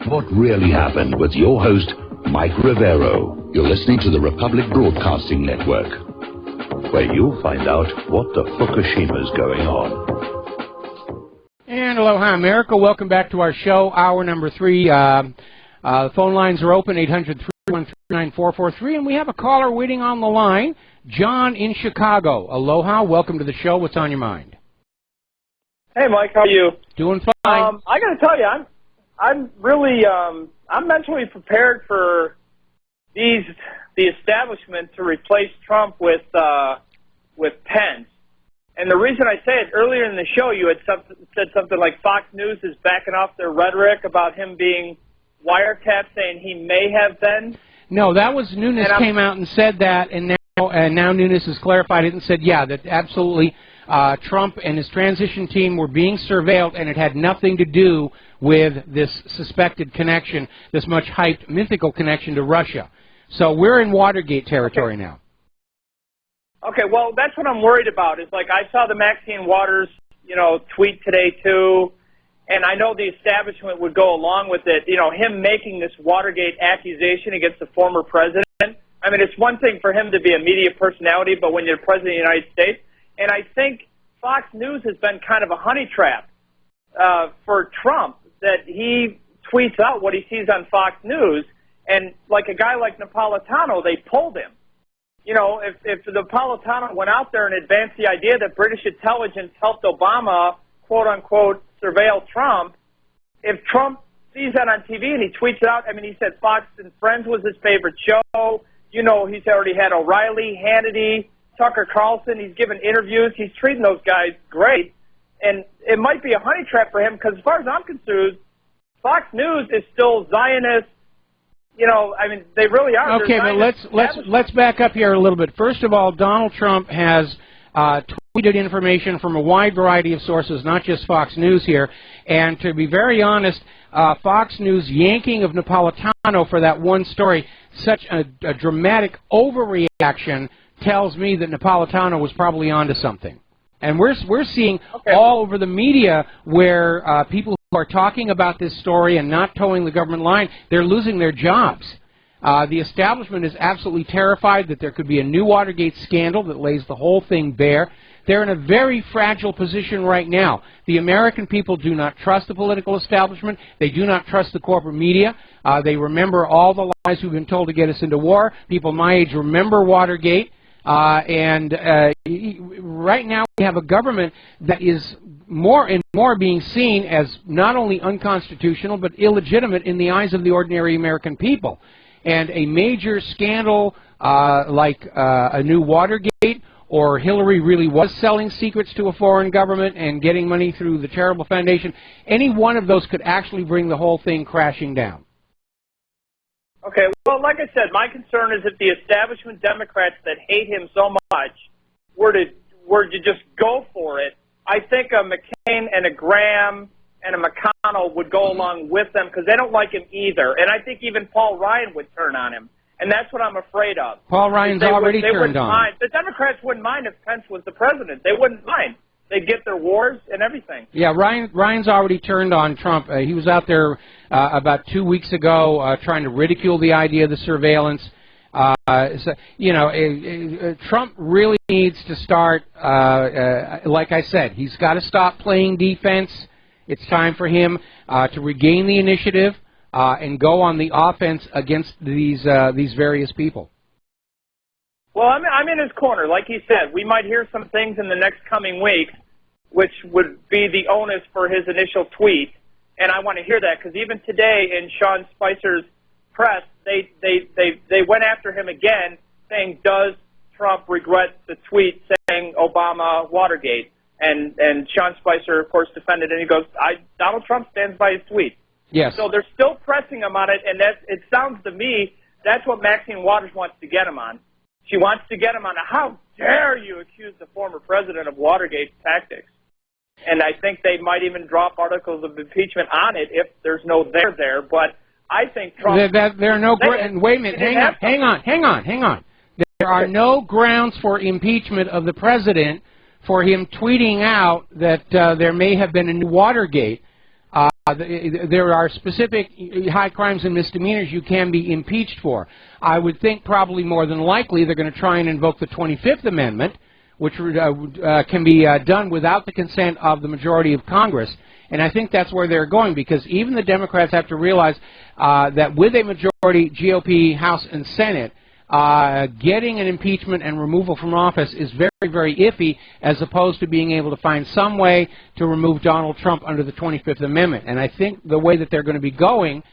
What really happened with your host, Mike Rivero. You're listening to the Republic Broadcasting Network, where you'll find out what the Fukushima's going on. And aloha, America. Welcome back to our show, hour number 3. The phone lines are open, 800-313-9443, and we have a caller waiting on the line, John in Chicago. Aloha, welcome to the show. What's on your mind? Hey, Mike, how are you? Doing fine. I got to tell you, I'm really, I'm mentally prepared for the establishment to replace Trump with Pence. And the reason I say it, earlier in the show, you had said something like Fox News is backing off their rhetoric about him being wiretapped, saying he may have been. No, that was Nunes came out and said that, and now Nunes has clarified it and said, yeah, that absolutely Trump and his transition team were being surveilled, and it had nothing to do with this suspected connection, this much hyped mythical connection to Russia. So we're in Watergate territory now. Okay, well, that's what I'm worried about. Is like I saw the Maxine Waters, tweet today too, and I know the establishment would go along with it. Him making this Watergate accusation against the former president. I mean, it's one thing for him to be a media personality, but when you're president of the United States, and I think Fox News has been kind of a honey trap for Trump, that he tweets out what he sees on Fox News, and like a guy like Napolitano, they pulled him. If Napolitano went out there and advanced the idea that British intelligence helped Obama, quote-unquote, surveil Trump, if Trump sees that on TV and he tweets it out, I mean, he said Fox and Friends was his favorite show. He's already had O'Reilly, Hannity, Tucker Carlson. He's given interviews. He's treating those guys great. And it might be a honey trap for him because as far as I'm concerned, Fox News is still Zionist. I mean, they really are. Okay, but let's back up here a little bit. First of all, Donald Trump has tweeted information from a wide variety of sources, not just Fox News here. And to be very honest, Fox News yanking of Napolitano for that one story, such a dramatic overreaction, tells me that Napolitano was probably onto something. And we're seeing all over the media where people who are talking about this story and not towing the government line, they're losing their jobs. The establishment is absolutely terrified that there could be a new Watergate scandal that lays the whole thing bare. They're in a very fragile position right now. The American people do not trust the political establishment. They do not trust the corporate media. They remember all the lies we've been told to get us into war. People my age remember Watergate. And right now we have a government that is more and more being seen as not only unconstitutional but illegitimate in the eyes of the ordinary American people. And a major scandal like a new Watergate, or Hillary really was selling secrets to a foreign government and getting money through the charitable foundation, any one of those could actually bring the whole thing crashing down. Okay, well, like I said, my concern is if the establishment Democrats that hate him so much were to just go for it, I think a McCain and a Graham and a McConnell would go along with them because they don't like him either. And I think even Paul Ryan would turn on him. And that's what I'm afraid of. Paul Ryan's already turned on. Mind. The Democrats wouldn't mind if Pence was the president. They wouldn't mind. They'd get their wars and everything. Yeah, Ryan's already turned on Trump. He was out there about 2 weeks ago trying to ridicule the idea of the surveillance. Trump really needs to start, like I said, he's got to stop playing defense. It's time for him to regain the initiative and go on the offense against these various people. Well, I'm in his corner. Like he said, we might hear some things in the next coming weeks, which would be the onus for his initial tweet. And I want to hear that because even today in Sean Spicer's press, they went after him again, saying, "Does Trump regret the tweet saying Obama Watergate?" And Sean Spicer, of course, defended it. And he goes, "Donald Trump stands by his tweet." Yes. So they're still pressing him on it, and it sounds to me that's what Maxine Waters wants to get him on. She wants to get him on how dare you accuse the former president of Watergate tactics. And I think they might even drop articles of impeachment on it if there's no there. But I think Trump... There are no... Wait a minute. Hang on. There are no grounds for impeachment of the president for him tweeting out that there may have been a new Watergate. There are specific high crimes and misdemeanors you can be impeached for. I would think probably more than likely they're going to try and invoke the 25th Amendment, which can be done without the consent of the majority of Congress. And I think that's where they're going, because even the Democrats have to realize that with a majority GOP House and Senate, getting an impeachment and removal from office is very, very iffy, as opposed to being able to find some way to remove Donald Trump under the 25th Amendment. And I think the way that they're going to be going,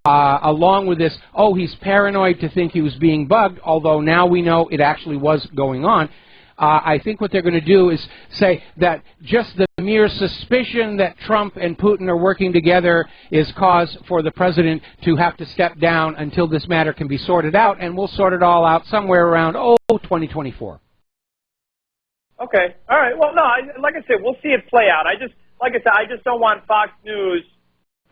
along with this, oh, he's paranoid to think he was being bugged, although now we know it actually was going on, I think what they're going to do is say that just the mere suspicion that Trump and Putin are working together is cause for the president to have to step down until this matter can be sorted out, and we'll sort it all out somewhere around, 2024. Okay. All right. Well, no, like I said, we'll see it play out. Like I said, I just don't want Fox News.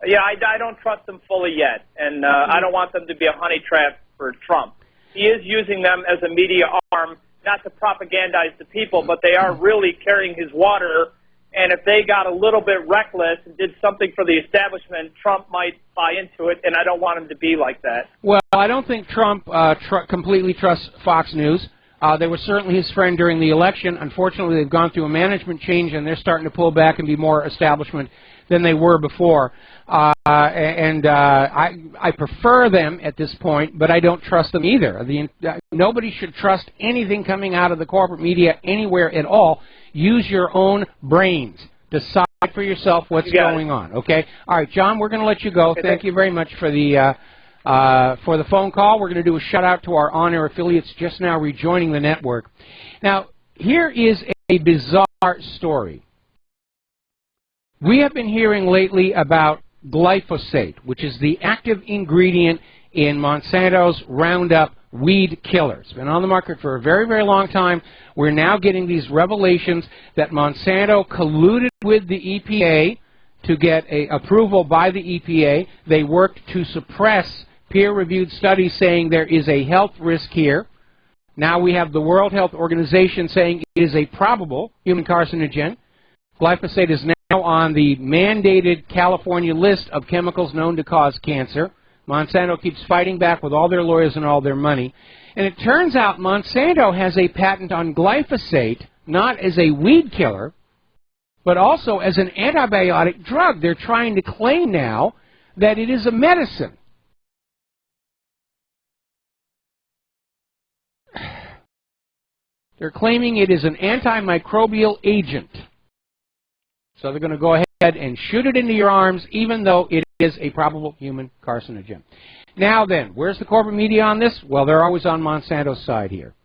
Yeah, I don't trust them fully yet, and I don't want them to be a honey trap for Trump. He is using them as a media arm, not to propagandize the people, but they are really carrying his water. And if they got a little bit reckless and did something for the establishment, Trump might buy into it, and I don't want him to be like that. Well, I don't think Trump completely trusts Fox News. They were certainly his friend during the election. Unfortunately, they've gone through a management change, and they're starting to pull back and be more establishment than they were before. I prefer them at this point, but I don't trust them either. Nobody should trust anything coming out of the corporate media anywhere at all. Use your own brains. Decide for yourself what's going on. Okay. All right, John. We're going to let you go. Okay, Thank you very much for the phone call. We're going to do a shout out to our on-air affiliates just now rejoining the network. Now, here is a bizarre story. We have been hearing lately about glyphosate, which is the active ingredient in Monsanto's Roundup weed killer. It's been on the market for a very, very long time. We're now getting these revelations that Monsanto colluded with the EPA to get approval by the EPA. They worked to suppress peer-reviewed studies saying there is a health risk here. Now we have the World Health Organization saying it is a probable human carcinogen. Glyphosate is now on the mandated California list of chemicals known to cause cancer. Monsanto keeps fighting back with all their lawyers and all their money. And it turns out Monsanto has a patent on glyphosate, not as a weed killer, but also as an antibiotic drug. They're trying to claim now that it is a medicine. They're claiming it is an antimicrobial agent. So they're going to go ahead and shoot it into your arms, even though it is a probable human carcinogen. Now then, where's the corporate media on this? Well, they're always on Monsanto's side here.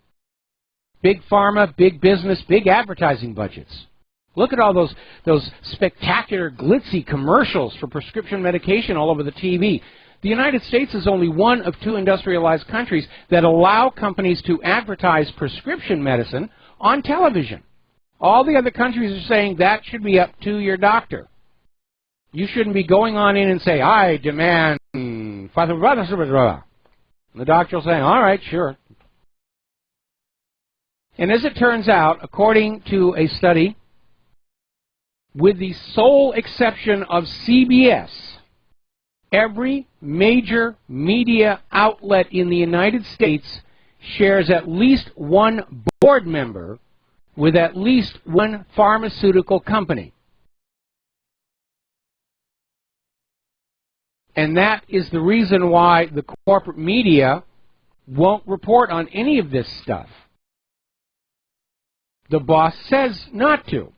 Big pharma, big business, big advertising budgets. Look at all those spectacular, glitzy commercials for prescription medication all over the TV. The United States is only one of 2 industrialized countries that allow companies to advertise prescription medicine on television. All the other countries are saying that should be up to your doctor. You shouldn't be going on in and say, I demand... And the doctor will say, all right, sure. And as it turns out, according to a study, with the sole exception of CBS, every major media outlet in the United States shares at least one board member with at least one pharmaceutical company. And that is the reason why the corporate media won't report on any of this stuff. The boss says not to.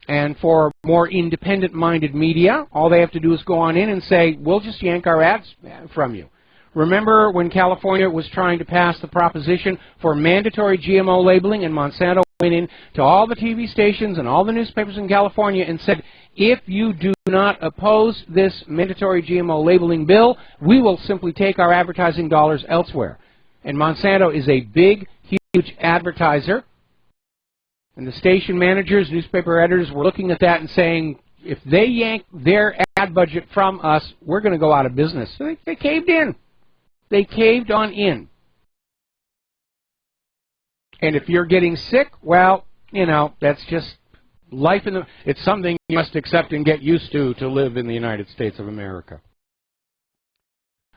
And for more independent-minded media, all they have to do is go on in and say, we'll just yank our ads from you. Remember when California was trying to pass the proposition for mandatory GMO labeling, and Monsanto went in to all the TV stations and all the newspapers in California and said, if you do not oppose this mandatory GMO labeling bill, we will simply take our advertising dollars elsewhere. And Monsanto is a big, huge advertiser. And the station managers, newspaper editors were looking at that and saying, if they yank their ad budget from us, we're going to go out of business. So they caved in. They caved on in. And if you're getting sick, well, you know, that's just It's something you must accept and get used to live in the United States of America.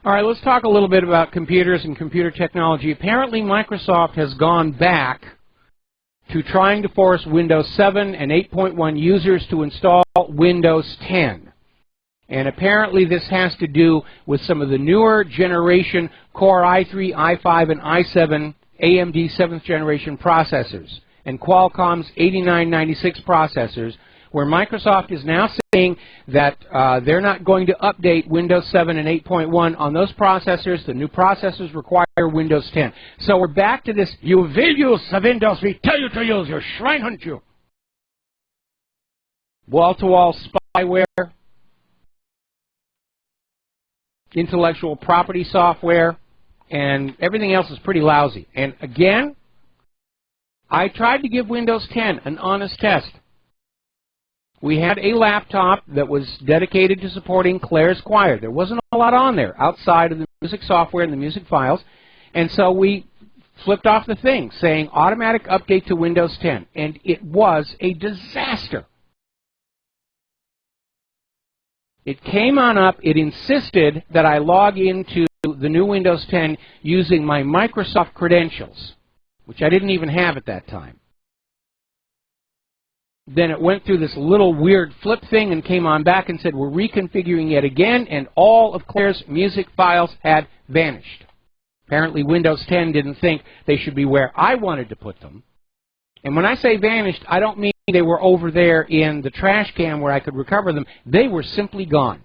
All right, let's talk a little bit about computers and computer technology. Apparently, Microsoft has gone back to trying to force Windows 7 and 8.1 users to install Windows 10. And apparently this has to do with some of the newer generation Core i3, i5, and i7 AMD 7th generation processors and Qualcomm's 8996 processors, where Microsoft is now saying that they're not going to update Windows 7 and 8.1 on those processors. The new processors require Windows 10. So we're back to this, you will use the Windows we tell you to use, your Schweinhund you. Wall-to-wall spyware, intellectual property software, and everything else is pretty lousy. And again, I tried to give Windows 10 an honest test. We had a laptop that was dedicated to supporting Claire's Choir. There wasn't a lot on there outside of the music software and the music files. And so we flipped off the thing saying automatic update to Windows 10. And it was a disaster. It came on up. It insisted that I log into the new Windows 10 using my Microsoft credentials, which I didn't even have at that time. Then it went through this little weird flip thing and came on back and said, we're reconfiguring it again, and all of Claire's music files had vanished. Apparently Windows 10 didn't think they should be where I wanted to put them. And when I say vanished, I don't mean they were over there in the trash can where I could recover them. They were simply gone.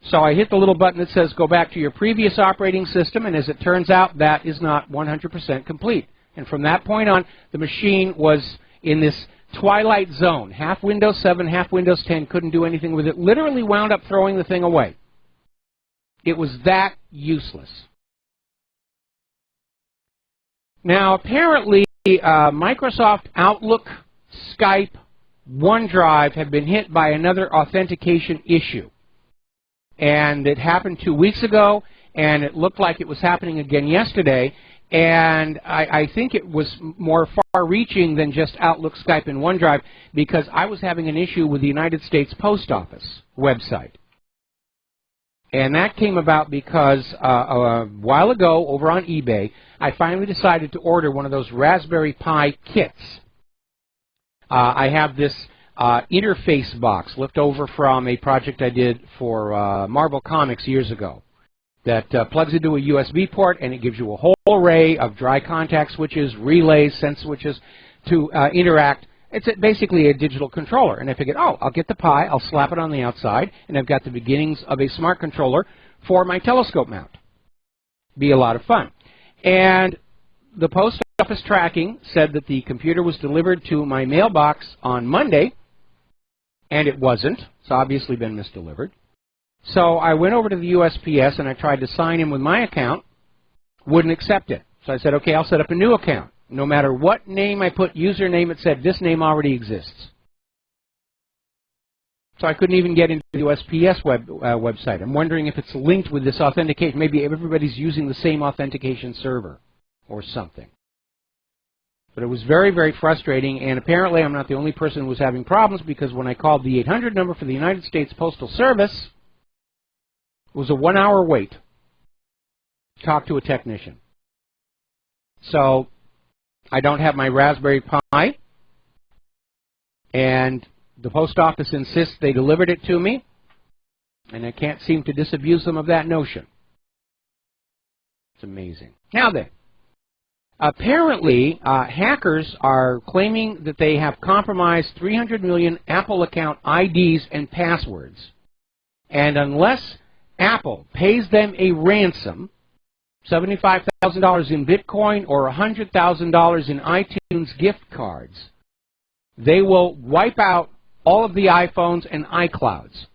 So I hit the little button that says go back to your previous operating system, and as it turns out, that is not 100% complete. And from that point on, the machine was in this twilight zone. Half Windows 7, half Windows 10, couldn't do anything with it. Literally wound up throwing the thing away. It was that useless. Now, apparently, Microsoft Outlook, Skype, OneDrive have been hit by another authentication issue. And it happened 2 weeks ago, and it looked like it was happening again yesterday. And I think it was more far-reaching than just Outlook, Skype, and OneDrive, because I was having an issue with the United States Post Office website. And that came about because a while ago, over on eBay, I finally decided to order one of those Raspberry Pi kits. I have this interface box left over from a project I did for Marvel Comics years ago that plugs into a USB port, and it gives you a whole array of dry contact switches, relays, sense switches to interact. It's basically a digital controller. And I figured, oh, I'll get the Pi, I'll slap it on the outside, and I've got the beginnings of a smart controller for my telescope mount. Be a lot of fun. And the post office tracking said that the computer was delivered to my mailbox on Monday, and it wasn't. It's obviously been misdelivered. So I went over to the USPS and I tried to sign in with my account. Wouldn't accept it. So I said, okay, I'll set up a new account. No matter what name I put, username, it said this name already exists. So I couldn't even get into the USPS website. I'm wondering if it's linked with this authentication. Maybe everybody's using the same authentication server or something. But it was very, very frustrating, and apparently I'm not the only person who was having problems, because when I called the 800 number for the United States Postal Service, it was a 1-hour wait to talk to a technician. So I don't have my Raspberry Pi, and the post office insists they delivered it to me, and I can't seem to disabuse them of that notion. It's amazing. Now then, apparently, hackers are claiming that they have compromised 300 million Apple account IDs and passwords. And unless Apple pays them a ransom, $75,000 in Bitcoin or $100,000 in iTunes gift cards, they will wipe out all of the iPhones and iClouds.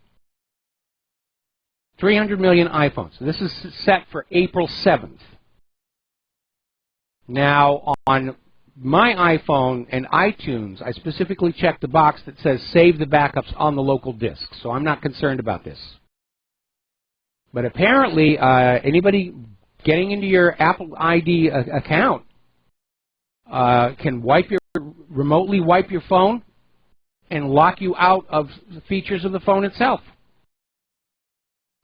300 million iPhones. This is set for April 7th. Now, on my iPhone and iTunes, I specifically checked the box that says save the backups on the local disk, so I'm not concerned about this. But apparently, anybody getting into your Apple ID account can wipe your remotely wipe your phone and lock you out of the features of the phone itself.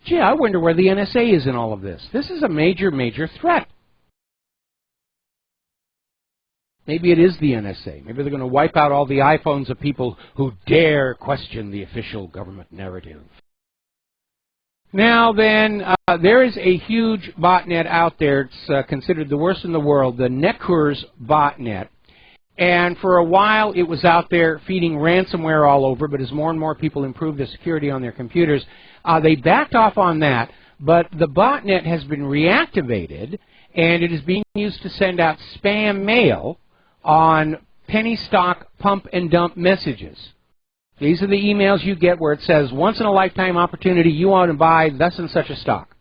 Gee, I wonder where the NSA is in all of this. This is a major, major threat. Maybe it is the NSA. Maybe they're going to wipe out all the iPhones of people who dare question the official government narrative. Now then, there is a huge botnet out there. It's considered the worst in the world, the Nekurs botnet. And for a while, it was out there feeding ransomware all over, but as more and more people improved the security on their computers, they backed off on that. But the botnet has been reactivated, and it is being used to send out spam mail on penny stock pump and dump messages. These are the emails you get where it says, once in a lifetime opportunity, you want to buy thus and such a stock.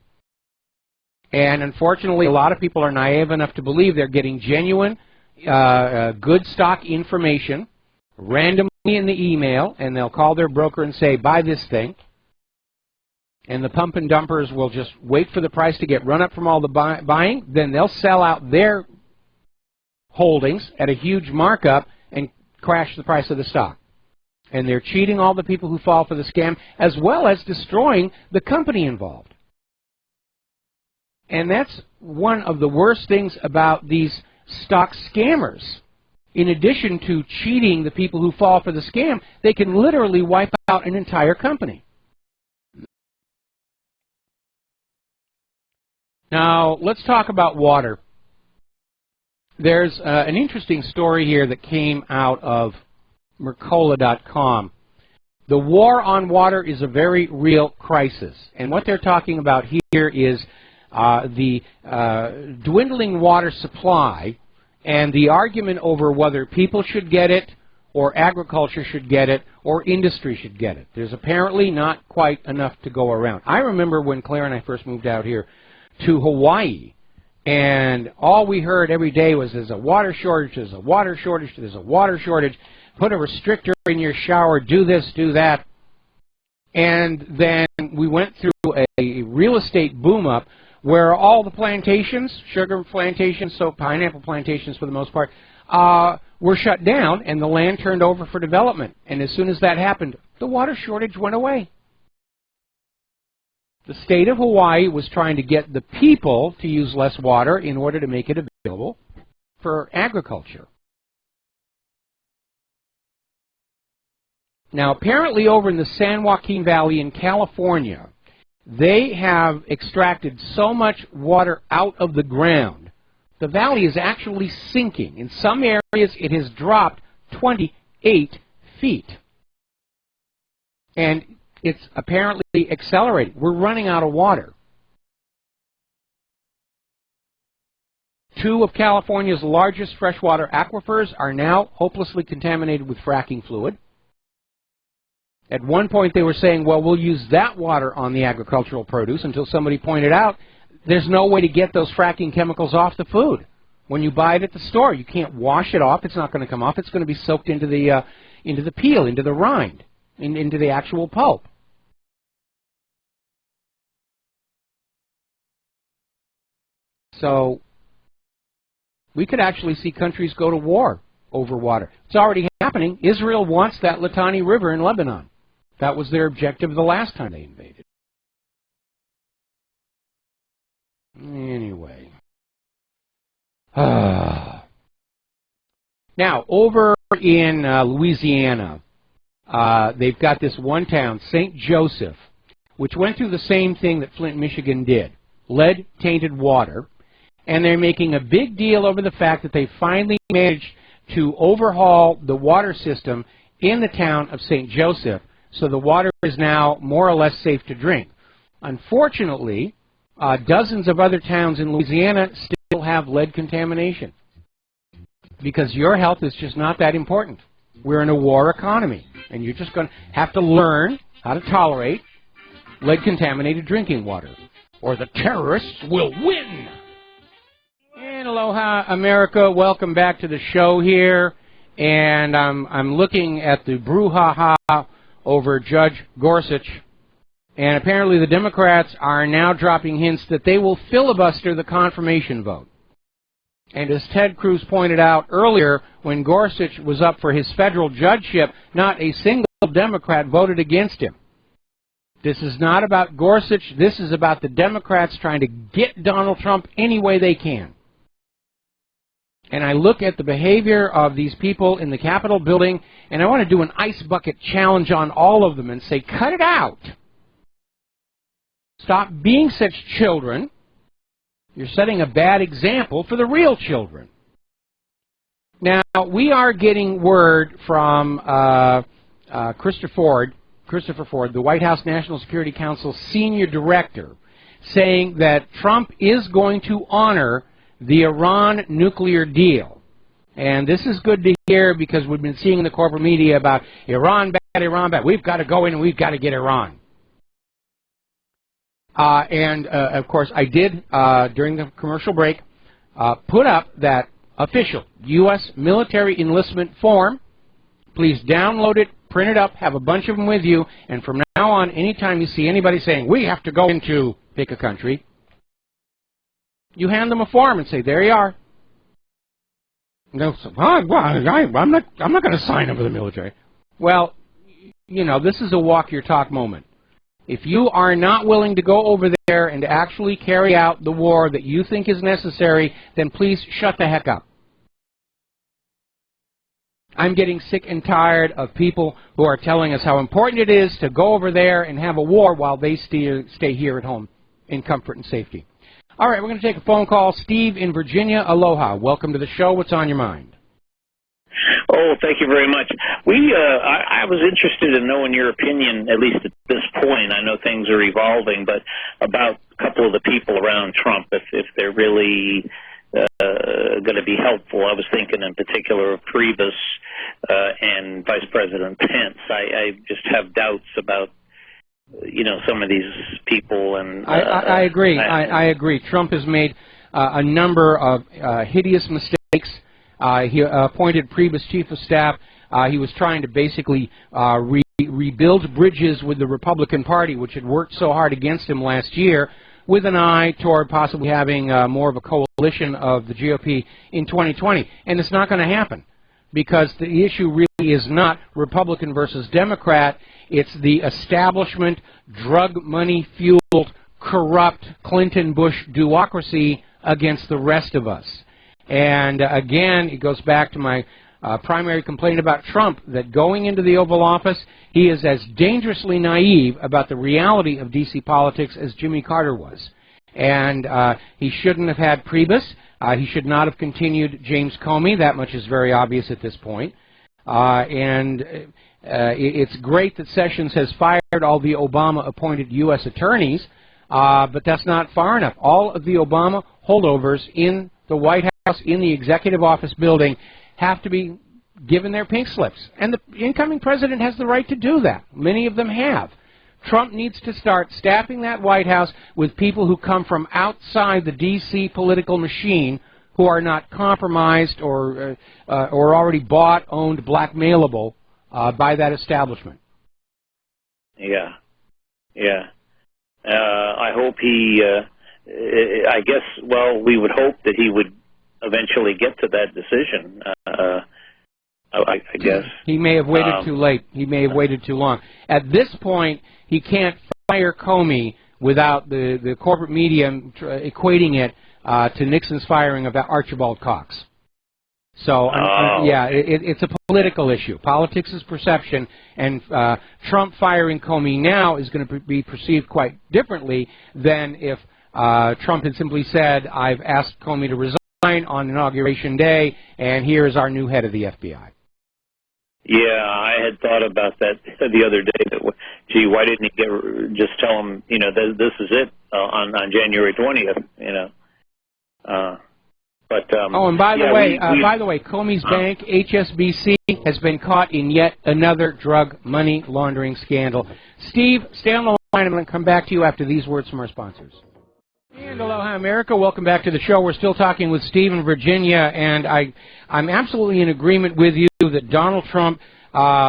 And unfortunately, a lot of people are naive enough to believe they're getting genuine, good stock information randomly in the email, and they'll call their broker and say, buy this thing. And the pump and dumpers will just wait for the price to get run up from all the buying. Then they'll sell out their holdings at a huge markup and crash the price of the stock. And they're cheating all the people who fall for the scam, as well as destroying the company involved. And that's one of the worst things about these stock scammers. In addition to cheating the people who fall for the scam, they can literally wipe out an entire company. Now, let's talk about water. There's an interesting story here that came out of Mercola.com. The war on water is a very real crisis. And what they're talking about here is the dwindling water supply and the argument over whether people should get it or agriculture should get it or industry should get it. There's apparently not quite enough to go around. I remember when Claire and I first moved out here to Hawaii, and all we heard every day was there's a water shortage, there's a water shortage, there's a water shortage. Put a restrictor in your shower, do this, do that. And then we went through a real estate boom up where all the plantations, sugar plantations, so pineapple plantations for the most part, were shut down and the land turned over for development. And as soon as that happened, the water shortage went away. The state of Hawaii was trying to get the people to use less water in order to make it available for agriculture. Now, apparently over in the San Joaquin Valley in California, they have extracted so much water out of the ground, the valley is actually sinking. In some areas, it has dropped 28 feet. And it's apparently accelerating. We're running out of water. 2 of California's largest freshwater aquifers are now hopelessly contaminated with fracking fluid. At one point they were saying, well, we'll use that water on the agricultural produce, until somebody pointed out there's no way to get those fracking chemicals off the food. When you buy it at the store, you can't wash it off. It's not going to come off. It's going to be soaked into the peel, into the rind, into the actual pulp. So we could actually see countries go to war over water. It's already happening. Israel wants that Litani River in Lebanon. That was their objective the last time they invaded. Anyway. Now, over in Louisiana, they've got this one town, St. Joseph, which went through the same thing that Flint, Michigan did. Lead-tainted water. And they're making a big deal over the fact that they finally managed to overhaul the water system in the town of St. Joseph, so the water is now more or less safe to drink. Unfortunately, dozens of other towns in Louisiana still have lead contamination because your health is just not that important. We're in a war economy, and you're just going to have to learn how to tolerate lead-contaminated drinking water, or the terrorists will win. And aloha, America. Welcome back to the show here. And I'm looking at the brouhaha over Judge Gorsuch. And apparently the Democrats are now dropping hints that they will filibuster the confirmation vote. And as Ted Cruz pointed out earlier, when Gorsuch was up for his federal judgeship, not a single Democrat voted against him. This is not about Gorsuch. This is about the Democrats trying to get Donald Trump any way they can. And I look at the behavior of these people in the Capitol building, and I want to do an ice bucket challenge on all of them and say, cut it out. Stop being such children. You're setting a bad example for the real children. Now, we are getting word from Christopher Ford, the White House National Security Council Senior Director, saying that Trump is going to honor the Iran nuclear deal. And this is good to hear because we've been seeing in the corporate media about Iran bad, Iran bad. We've got to go in and we've got to get Iran. Of course, I did, during the commercial break, put up that official U.S. military enlistment form. Please download it, print it up, have a bunch of them with you, and from now on, anytime you see anybody saying, we have to go into, pick a country, you hand them a form and say, there you are. No, I'm not going to sign up for the military. Well, you know, this is a walk your talk moment. If you are not willing to go over there and to actually carry out the war that you think is necessary, then please shut the heck up. I'm getting sick and tired of people who are telling us how important it is to go over there and have a war while they stay here at home in comfort and safety. All right, we're going to take a phone call. Steve in Virginia, aloha. Welcome to the show. What's on your mind? Oh, thank you very much. I was interested in knowing your opinion, at least at this point. I know things are evolving, but about a couple of the people around Trump, if they're really going to be helpful. I was thinking in particular of Priebus and Vice President Pence. I just have doubts about, you know, some of these people. And I agree. I agree. Trump has made a number of hideous mistakes. He appointed Priebus chief of staff. He was trying to basically rebuild bridges with the Republican Party, which had worked so hard against him last year, with an eye toward possibly having more of a coalition of the GOP in 2020. And it's not going to happen, because the issue really is not Republican versus Democrat. It's the establishment, drug money-fueled, corrupt Clinton-Bush duocracy against the rest of us. And again, it goes back to my primary complaint about Trump, that going into the Oval Office, he is as dangerously naive about the reality of D.C. politics as Jimmy Carter was. And he shouldn't have had Priebus. He should not have continued James Comey. That much is very obvious at this point. It's great that Sessions has fired all the Obama-appointed U.S. attorneys, but that's not far enough. All of the Obama holdovers in the White House, in the executive office building, have to be given their pink slips. And the incoming president has the right to do that. Many of them have. Trump needs to start staffing that White House with people who come from outside the D.C. political machine, who are not compromised or already bought, owned, blackmailable by that establishment. Yeah. I hope he, I guess, well, we would hope that he would eventually get to that decision, I guess. He may have waited too late. He may have waited too long. At this point, he can't fire Comey without the corporate media equating it to Nixon's firing of Archibald Cox. So, yeah, it's a political issue. Politics is perception, and Trump firing Comey now is going to be perceived quite differently than if Trump had simply said, I've asked Comey to resign on Inauguration Day, and here is our new head of the FBI. Yeah, I had thought about that the other day. That, gee, why didn't he just tell him, you know, this is it on January 20th, you know? And by the way, Comey's bank, HSBC, has been caught in yet another drug money laundering scandal. Steve, stay on the line. I'm going to come back to you after these words from our sponsors. And aloha, America. Welcome back to the show. We're still talking with Steve in Virginia, and I'm absolutely in agreement with you that Donald Trump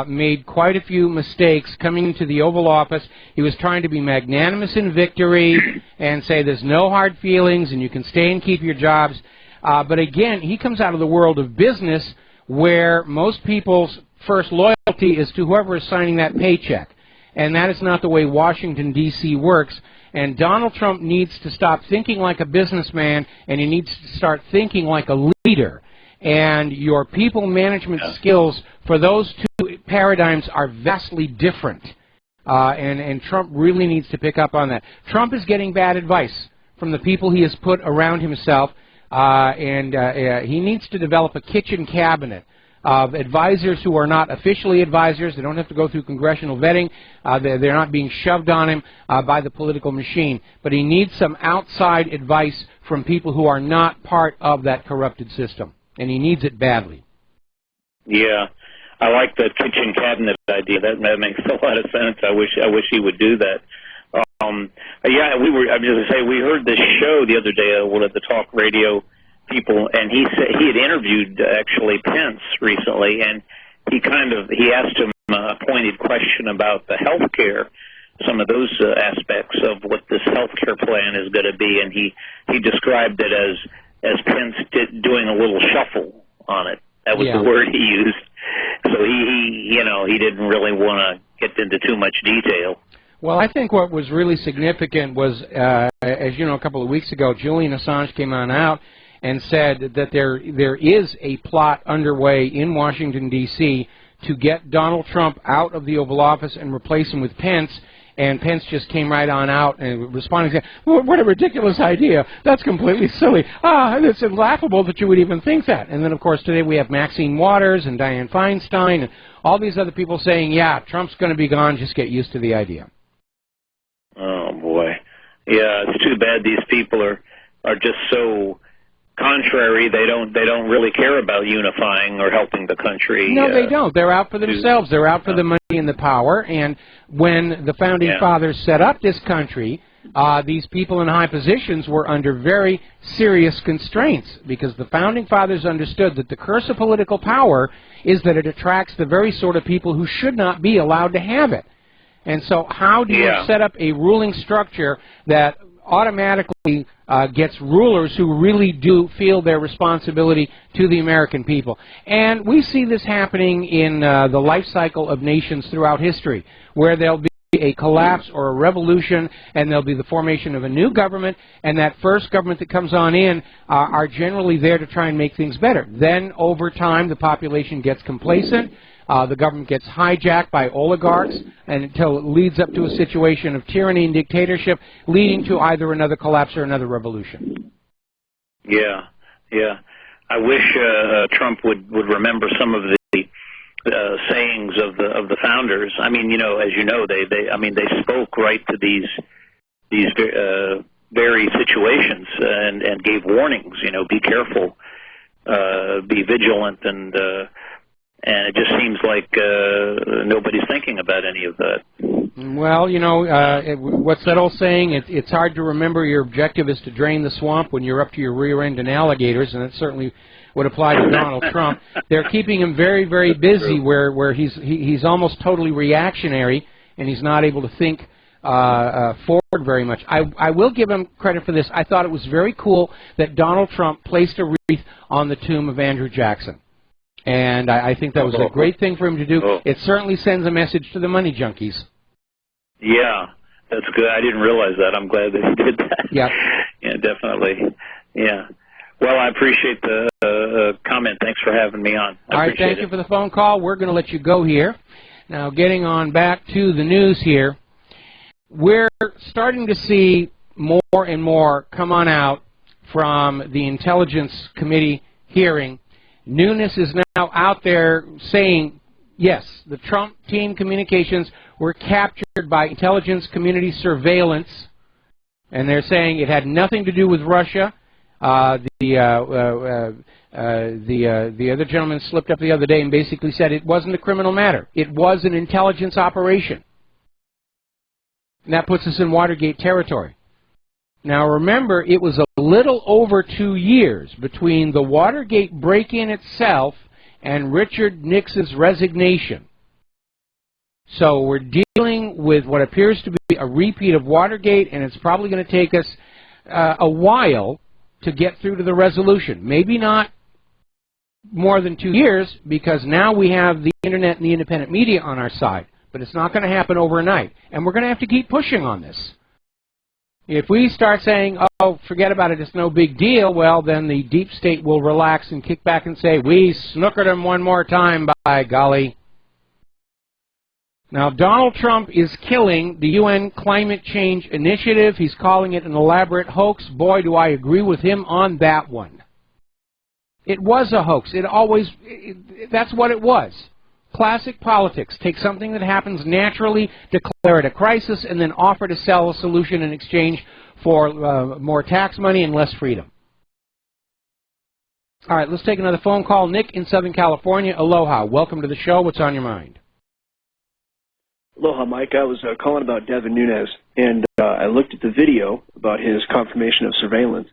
made quite a few mistakes coming into the Oval Office. He was trying to be magnanimous in victory and say there's no hard feelings and you can stay and keep your jobs. But again, he comes out of the world of business where most people's first loyalty is to whoever is signing that paycheck. And that is not the way Washington, D.C. works. And Donald Trump needs to stop thinking like a businessman, and he needs to start thinking like a leader. And your people management skills for those two paradigms are vastly different. And Trump really needs to pick up on that. Trump is getting bad advice from the people he has put around himself, and he needs to develop a kitchen cabinet of advisors who are not officially advisors. They don't have to go through congressional vetting. They're not being shoved on him by the political machine. But he needs some outside advice from people who are not part of that corrupted system. And he needs it badly. Yeah. I like the kitchen cabinet idea. That makes a lot of sense. I wish he would do that. Yeah, I was going to say, we heard this show the other day, one of the talk radio people, and he said he had interviewed actually Pence recently, and he asked him a pointed question about the health care, some of those aspects of what this health care plan is going to be, and he described it as Pence doing a little shuffle on it. That was the word he used. So he didn't really want to get into too much detail. Well, I think what was really significant was, as you know, a couple of weeks ago, Julian Assange came on out and said that there is a plot underway in Washington, D.C. to get Donald Trump out of the Oval Office and replace him with Pence. And Pence just came right on out and responding, saying, well, what a ridiculous idea. That's completely silly. It's laughable that you would even think that. And then, of course, today we have Maxine Waters and Dianne Feinstein and all these other people saying, yeah, Trump's going to be gone. Just get used to the idea. Oh, boy. Yeah, it's too bad these people are just so contrary. They don't really care about unifying or helping the country. No, they don't. They're out for themselves. They're out for the money and the power. And when the founding fathers set up this country, these people in high positions were under very serious constraints because the founding fathers understood that the curse of political power is that it attracts the very sort of people who should not be allowed to have it. And so how do you set up a ruling structure that automatically gets rulers who really do feel their responsibility to the American people? And we see this happening in the life cycle of nations throughout history, where there'll be a collapse or a revolution, and there'll be the formation of a new government, and that first government that comes on in are generally there to try and make things better. Then, over time, the population gets complacent. The government gets hijacked by oligarchs until it leads up to a situation of tyranny and dictatorship, leading to either another collapse or another revolution. Yeah. I wish Trump would remember some of the sayings of the founders. I mean, as you know, they spoke right to these very situations and gave warnings. Be careful, be vigilant, and it just seems like nobody's thinking about any of that. Well, what's that old saying? It's hard to remember your objective is to drain the swamp when you're up to your rear end in alligators, and that certainly would apply to Donald Trump. They're keeping him very, very busy where he's almost totally reactionary, and he's not able to think forward very much. I will give him credit for this. I thought it was very cool that Donald Trump placed a wreath on the tomb of Andrew Jackson. And I think that was a great thing for him to do. It certainly sends a message to the money junkies. Yeah, that's good. I didn't realize that. I'm glad that he did that. Yeah. Yeah, definitely. Yeah. Well, I appreciate the comment. Thanks for having me on. All right, thank you for the phone call. We're going to let you go here. Now, getting on back to the news here, we're starting to see more and more come on out from the Intelligence Committee hearing. Nunes is now out there saying, yes, the Trump team communications were captured by intelligence community surveillance, and they're saying it had nothing to do with Russia. The other gentleman slipped up the other day and basically said it wasn't a criminal matter. It was an intelligence operation. And that puts us in Watergate territory. Now remember, it was a little over 2 years between the Watergate break-in itself and Richard Nixon's resignation. So we're dealing with what appears to be a repeat of Watergate, and it's probably going to take us a while to get through to the resolution. Maybe not more than 2 years, because now we have the internet and the independent media on our side. But it's not going to happen overnight. And we're going to have to keep pushing on this. If we start saying, oh, forget about it, it's no big deal, well, then the deep state will relax and kick back and say, we snookered him one more time, by golly. Now, Donald Trump is killing the UN Climate Change Initiative. He's calling it an elaborate hoax. Boy, do I agree with him on that one. It was a hoax. That's what it was. Classic politics. Take something that happens naturally, declare it a crisis, and then offer to sell a solution in exchange for more tax money and less freedom. All right, let's take another phone call. Nick in Southern California. Aloha. Welcome to the show. What's on your mind? Aloha, Mike. I was calling about Devin Nunes, and I looked at the video about his confirmation of surveillance.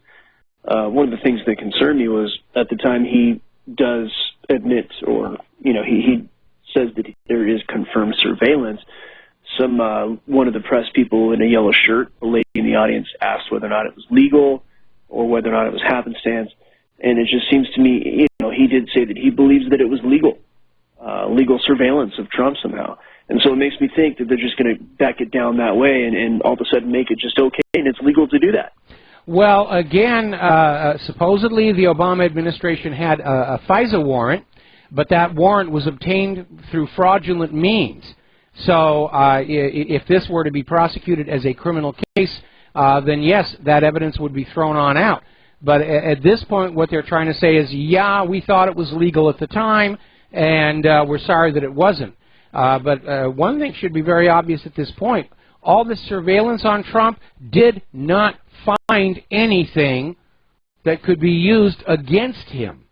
One of the things that concerned me was, at the time, he does admit, or, he says that there is confirmed surveillance. One of the press people in a yellow shirt, a lady in the audience, asked whether or not it was legal or whether or not it was happenstance. And it just seems to me, he did say that he believes that it was legal surveillance of Trump somehow. And so it makes me think that they're just going to back it down that way and all of a sudden make it just okay, and it's legal to do that. Well, again, supposedly the Obama administration had a FISA warrant, but that warrant was obtained through fraudulent means. So if this were to be prosecuted as a criminal case, then yes, that evidence would be thrown on out. But at this point, what they're trying to say is, yeah, we thought it was legal at the time, and we're sorry that it wasn't. But one thing should be very obvious at this point. All this surveillance on Trump did not find anything that could be used against him.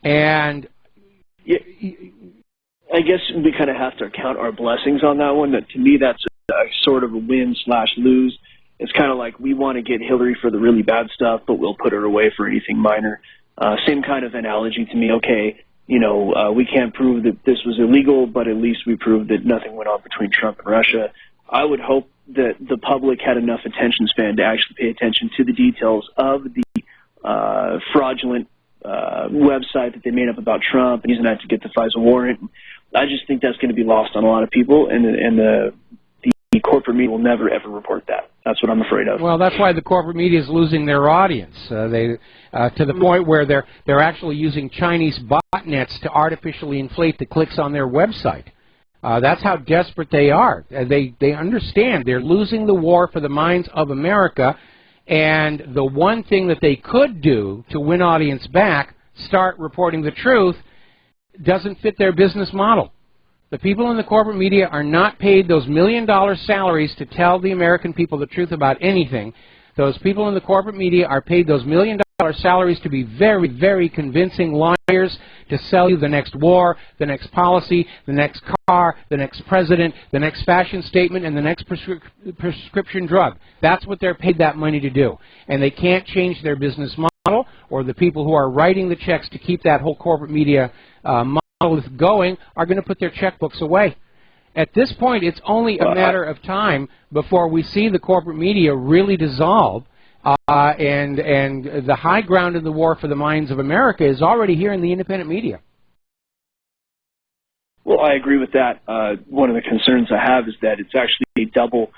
And yeah, I guess we kind of have to count our blessings on that one. That, to me, that's a sort of a win/lose. It's kind of like we want to get Hillary for the really bad stuff, but we'll put her away for anything minor. Same kind of analogy to me. Okay, we can't prove that this was illegal, but at least we proved that nothing went on between Trump and Russia. I would hope that the public had enough attention span to actually pay attention to the details of the fraudulent website that they made up about Trump and using that to get the FISA warrant. I just think that's going to be lost on a lot of people, and the corporate media will never, ever report that. That's what I'm afraid of. Well, that's why the corporate media is losing their audience. To the point where they're actually using Chinese botnets to artificially inflate the clicks on their website. That's how desperate they are. They understand they're losing the war for the minds of America, and the one thing that they could do to win audience back, start reporting the truth, doesn't fit their business model. The people in the corporate media are not paid those $1 million salaries to tell the American people the truth about anything. Those people in the corporate media are paid those $1 million salaries to be very, very convincing lawyers to sell you the next war, the next policy, the next car, the next president, the next fashion statement, and the next prescription drug. That's what they're paid that money to do. And they can't change their business model, or the people who are writing the checks to keep that whole corporate media model going are going to put their checkbooks away. At this point, it's only a matter of time before we see the corporate media really dissolve, and the high ground in the war for the minds of America is already here in the independent media. Well, I agree with that. One of the concerns I have is that it's actually a double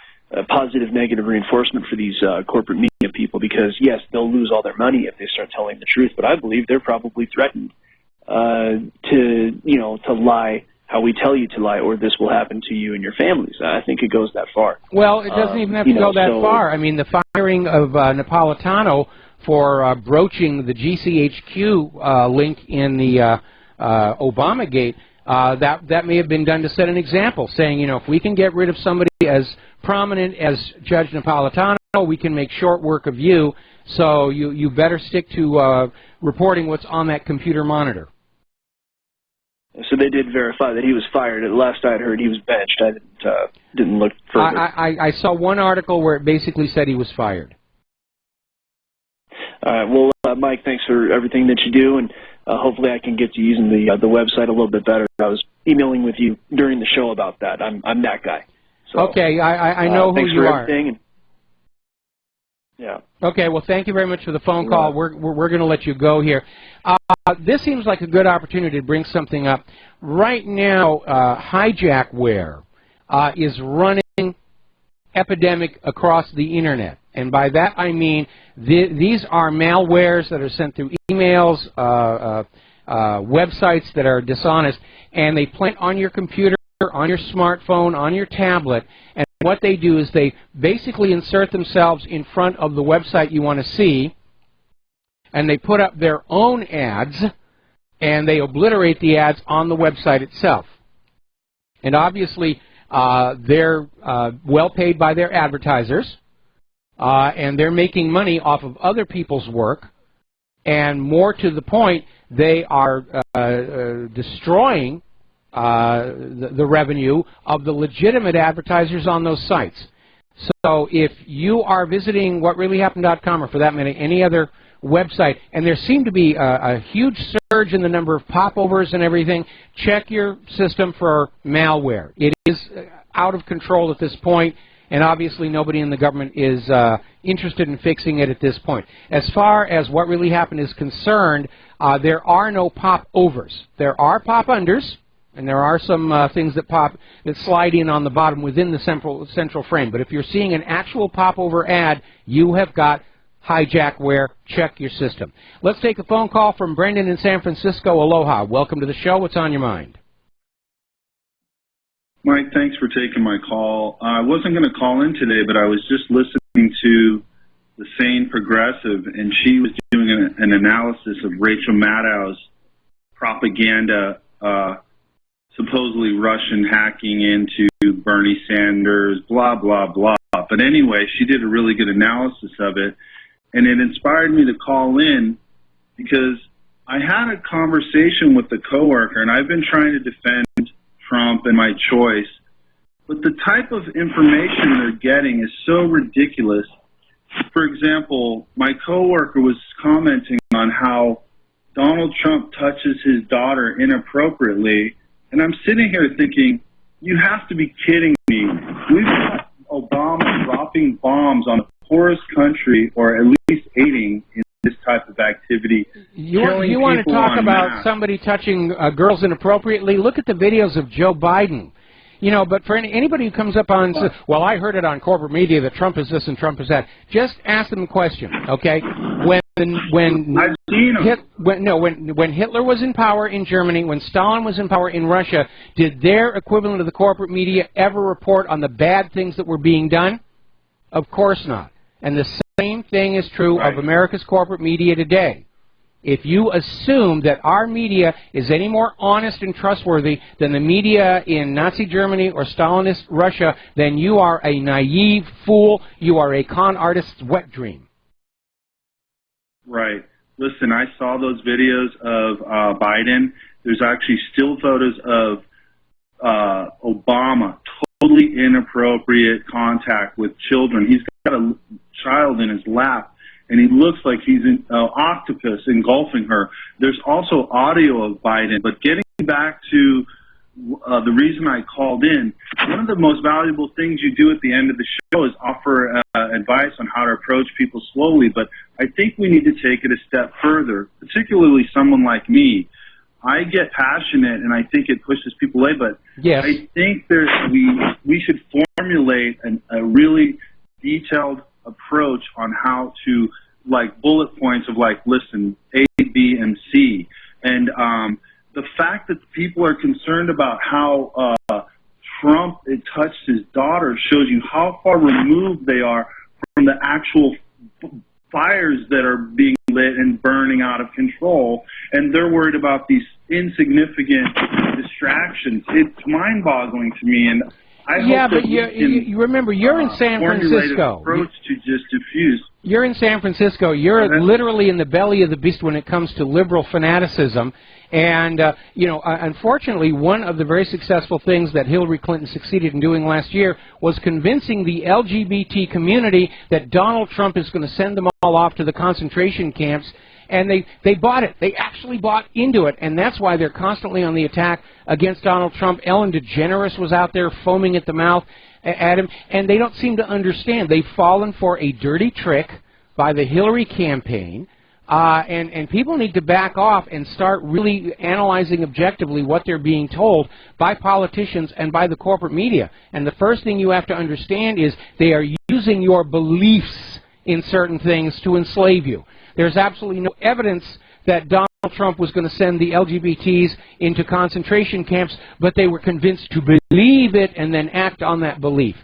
positive negative reinforcement for these corporate media people, because, yes, they'll lose all their money if they start telling the truth, but I believe they're probably threatened to lie how we tell you to lie, or this will happen to you and your families. I think it goes that far. Well, it doesn't even have to go that far. I mean, the firing of Napolitano for broaching the GCHQ link in the Obamagate, that may have been done to set an example, saying, if we can get rid of somebody as prominent as Judge Napolitano, we can make short work of you, so you better stick to reporting what's on that computer monitor. So they did verify that he was fired. At last I had heard he was benched. I didn't look further. I saw one article where it basically said he was fired. All right. Well, Mike, thanks for everything that you do, and hopefully I can get to using the website a little bit better. I was emailing with you during the show about that. I'm that guy. So, okay, I know who you are. Thanks for everything. Yeah. Okay, well, thank you very much for the phone call. We're going to let you go here. This seems like a good opportunity to bring something up. Right now, hijackware is running epidemic across the Internet. And by that I mean these are malwares that are sent through emails, websites that are dishonest, and they plant on your computer, on your smartphone, on your tablet, and what they do is they basically insert themselves in front of the website you want to see, and they put up their own ads, and they obliterate the ads on the website itself. And obviously, they're well paid by their advertisers, and they're making money off of other people's work, and more to the point, they are destroying the revenue of the legitimate advertisers on those sites. So if you are visiting whatreallyhappened.com, or for that matter any other website, and there seemed to be a huge surge in the number of popovers and everything, check your system for malware. It is out of control at this point, and obviously nobody in the government is interested in fixing it at this point. As far as What Really Happened is concerned, there are no popovers. There are pop-unders, and there are some things that slide in on the bottom within the central frame. But if you're seeing an actual popover ad, you have got hijackware. Check your system. Let's take a phone call from Brendan in San Francisco. Aloha. Welcome to the show. What's on your mind? Mike, thanks for taking my call. I wasn't going to call in today, but I was just listening to the Sane Progressive, and she was doing an analysis of Rachel Maddow's propaganda, supposedly Russian hacking into Bernie Sanders, blah, blah, blah. But anyway, she did a really good analysis of it, and it inspired me to call in because I had a conversation with a coworker, and I've been trying to defend Trump and my choice, but the type of information they're getting is so ridiculous. For example, my coworker was commenting on how Donald Trump touches his daughter inappropriately, and I'm sitting here thinking, you have to be kidding me. We've got Obama dropping bombs on the poorest country, or at least aiding in this type of activity. You want to talk about somebody touching girls inappropriately? Look at the videos of Joe Biden. You know, but for anybody who comes up on, well, I heard it on corporate media that Trump is this and Trump is that. Just ask them a question, okay? When Hitler was in power in Germany, when Stalin was in power in Russia, did their equivalent of the corporate media ever report on the bad things that were being done? Of course not. And the same thing is true of America's corporate media today. If you assume that our media is any more honest and trustworthy than the media in Nazi Germany or Stalinist Russia, then you are a naive fool. You are a con artist's wet dream. Right. Listen, I saw those videos of Biden. There's actually still photos of Obama, totally inappropriate contact with children. He's got a child in his lap, and he looks like he's an octopus engulfing her. There's also audio of Biden. But getting back to the reason I called in, one of the most valuable things you do at the end of the show is offer advice on how to approach people slowly. But I think we need to take it a step further, particularly someone like me. I get passionate, and I think it pushes people away. But yes, I think we should formulate a really detailed approach on how to, like, bullet points of, like, listen, A, B, and C. And the fact that people are concerned about how Trump touched his daughter shows you how far removed they are from the actual fires that are being lit and burning out of control, and they're worried about these insignificant distractions. It's mind-boggling to me, and I hope but you remember, you're in San Francisco. Approach to just diffuse. You're in San Francisco. You're literally in the belly of the beast when it comes to liberal fanaticism. And, unfortunately, one of the very successful things that Hillary Clinton succeeded in doing last year was convincing the LGBT community that Donald Trump is going to send them all off to the concentration camps. And they bought it. They actually bought into it. And that's why they're constantly on the attack against Donald Trump. Ellen DeGeneres was out there foaming at the mouth at him. And they don't seem to understand. They've fallen for a dirty trick by the Hillary campaign, and people need to back off and start really analyzing objectively what they're being told by politicians and by the corporate media. And the first thing you have to understand is they are using your beliefs in certain things to enslave you. There's absolutely no evidence that Donald Trump was going to send the LGBTs into concentration camps, but they were convinced to believe it and then act on that belief.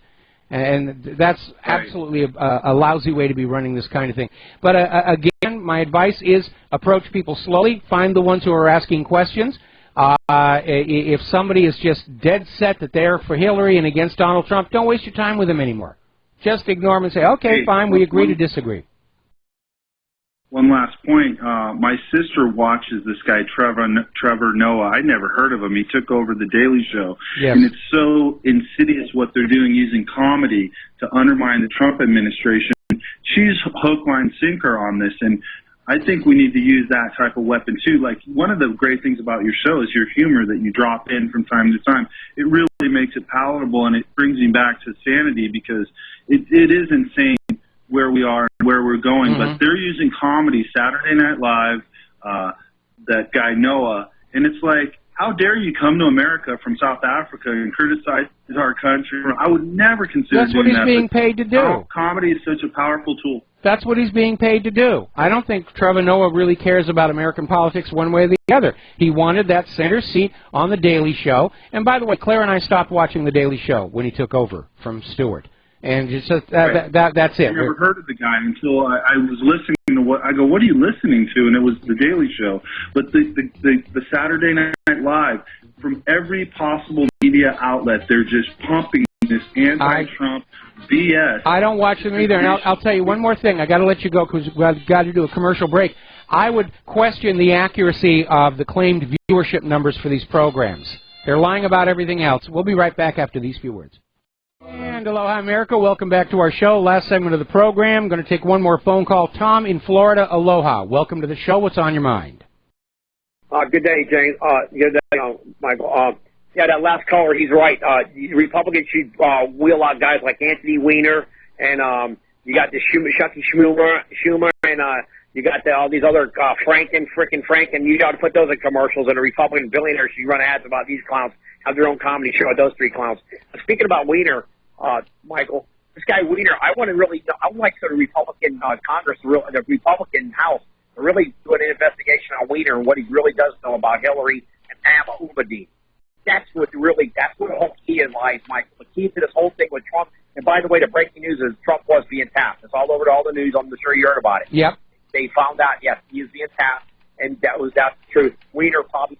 And that's absolutely a lousy way to be running this kind of thing. But again, my advice is approach people slowly. Find the ones who are asking questions. If somebody is just dead set that they're for Hillary and against Donald Trump, don't waste your time with them anymore. Just ignore them and say, okay, fine, we agree to disagree. One last point. My sister watches this guy, Trevor Noah. I never heard of him. He took over The Daily Show. Yes. And it's so insidious what they're doing using comedy to undermine the Trump administration. She's hook, line, sinker on this, and I think we need to use that type of weapon too. Like, one of the great things about your show is your humor that you drop in from time to time. It really makes it palatable, and it brings me back to sanity, because it is insane where we are and where we're going. But they're using comedy, Saturday Night Live, that guy Noah, and it's like, how dare you come to America from South Africa and criticize our country? I would never consider That's what doing he's that, being paid to do. Comedy is such a powerful tool. That's what he's being paid to do. I don't think Trevor Noah really cares about American politics one way or the other. He wanted that center seat on The Daily Show. And by the way, Claire and I stopped watching The Daily Show when he took over from Stewart. And just that's it. I never heard of the guy until I was listening to what are you listening to? And it was The Daily Show. But the Saturday Night Live, from every possible media outlet, they're just pumping this anti-Trump BS. I don't watch them either. And I'll tell you one more thing. I got to let you go because we've got to do a commercial break. I would question the accuracy of the claimed viewership numbers for these programs. They're lying about everything else. We'll be right back after these few words. And aloha, America. Welcome back to our show. Last segment of the program. Going to take one more phone call. Tom in Florida. Aloha. Welcome to the show. What's on your mind? Good day, James. Good day, Michael. Yeah, that last caller, he's right. Republicans should wheel out guys like Anthony Weiner, and you got the Chucky Schumer, and you got all these other Frank, and you got to put those in commercials, and the Republican billionaires should run ads about these clowns, have their own comedy show with those three clowns. Speaking about Weiner, Michael, this guy Weiner, I would like the Republican Congress, the Republican House, to really do an investigation on Weiner and what he really does know about Hillary and Pam Ubadine. That's what the whole key is, Michael. The key to this whole thing with Trump. And by the way, the breaking news is Trump was being tapped. It's all over all the news. I'm sure you heard about it. Yep. They found out, yes, he is being tapped, and that's the truth. Weiner probably,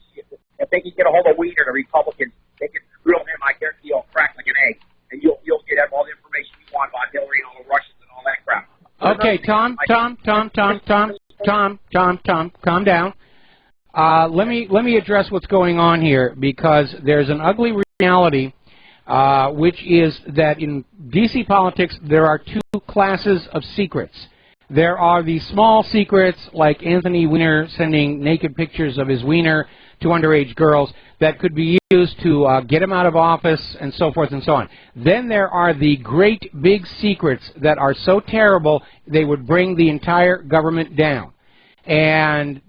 if they can get a hold of Weiner, the Republicans, they can grill him. I guarantee he'll crack like an egg, and you'll get all the information you want about Hillary and all the Russians and all that crap. Okay, Tom, calm down. Let me address what's going on here, because there's an ugly reality, which is that in D.C. politics there are two classes of secrets. There are the small secrets, like Anthony Weiner sending naked pictures of his wiener to underage girls, that could be used to get him out of office and so forth and so on. Then there are the great big secrets that are so terrible they would bring the entire government down. And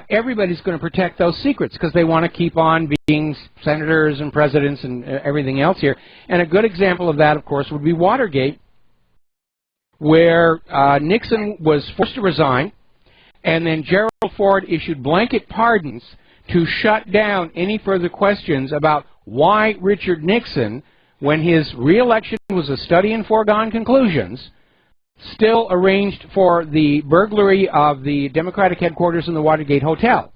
everybody's going to protect those secrets because they want to keep on being senators and presidents and everything else here. And a good example of that, of course, would be Watergate, where Nixon was forced to resign, and then Gerald Ford issued blanket pardons to shut down any further questions about why Richard Nixon, when his re-election was a study in foregone conclusions, still arranged for the burglary of the Democratic headquarters in the Watergate Hotel,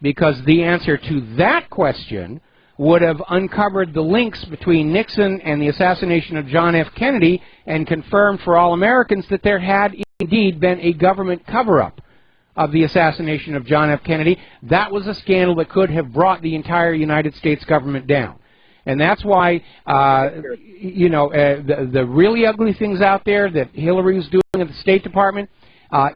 because the answer to that question would have uncovered the links between Nixon and the assassination of John F. Kennedy and confirmed for all Americans that there had indeed been a government cover-up of the assassination of John F. Kennedy. That was a scandal that could have brought the entire United States government down. And that's why, the really ugly things out there that Hillary was doing at the State Department,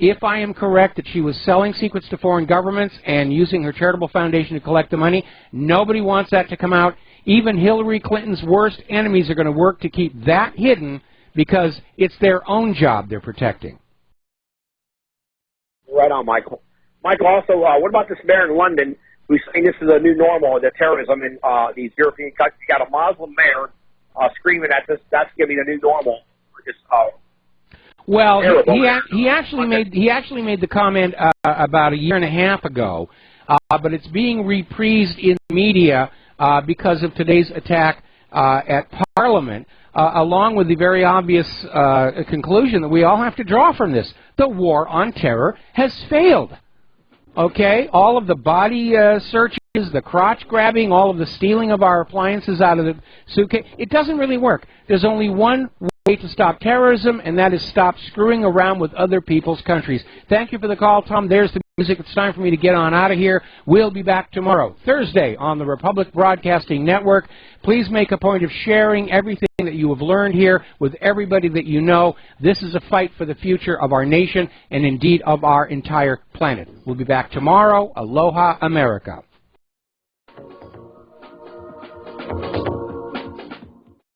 if I am correct that she was selling secrets to foreign governments and using her charitable foundation to collect the money, nobody wants that to come out. Even Hillary Clinton's worst enemies are going to work to keep that hidden because it's their own job they're protecting. Right on, Michael. Michael, also, what about this mayor in London who's saying this is a new normal, the terrorism in these European countries? You got a Muslim mayor screaming at this. That's giving a new normal. Just, well, he actually made the comment about a year and a half ago, but it's being reprised in the media because of today's attack at Parliament, along with the very obvious conclusion that we all have to draw from this: the war on terror has failed. Okay, all of the body searches, the crotch grabbing, all of the stealing of our appliances out of the suitcase, it doesn't really work. There's only one way to stop terrorism, and that is stop screwing around with other people's countries. Thank you for the call, Tom. There's the music. It's time for me to get on out of here. We'll be back tomorrow, Thursday, on the Republic Broadcasting Network. Please make a point of sharing everything that you have learned here with everybody that you know. This is a fight for the future of our nation and indeed of our entire planet. We'll be back tomorrow. Aloha, America.